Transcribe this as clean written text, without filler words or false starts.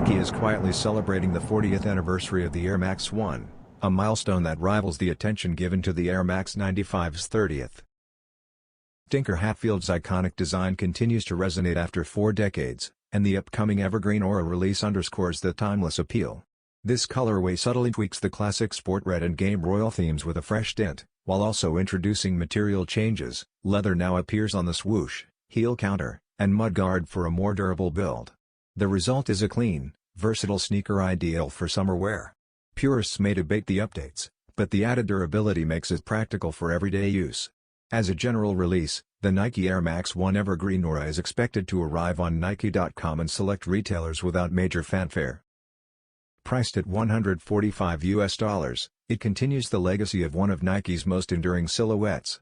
Nike is quietly celebrating the 40th anniversary of the Air Max 1, a milestone that rivals the attention given to the Air Max 95's 30th. Tinker Hatfield's iconic design continues to resonate after 4 decades, and the upcoming Evergreen Aura release underscores the timeless appeal. This colorway subtly tweaks the classic sport red and game royal themes with a fresh tint, while also introducing material changes. Leather now appears on the swoosh, heel counter, and mudguard for a more durable build. The result is a clean, versatile sneaker ideal for summer wear. Purists may debate the updates, but the added durability makes it practical for everyday use. As a general release, the Nike Air Max 1 Evergreen Aura is expected to arrive on Nike.com and select retailers without major fanfare. Priced at $145 US, it continues the legacy of one of Nike's most enduring silhouettes.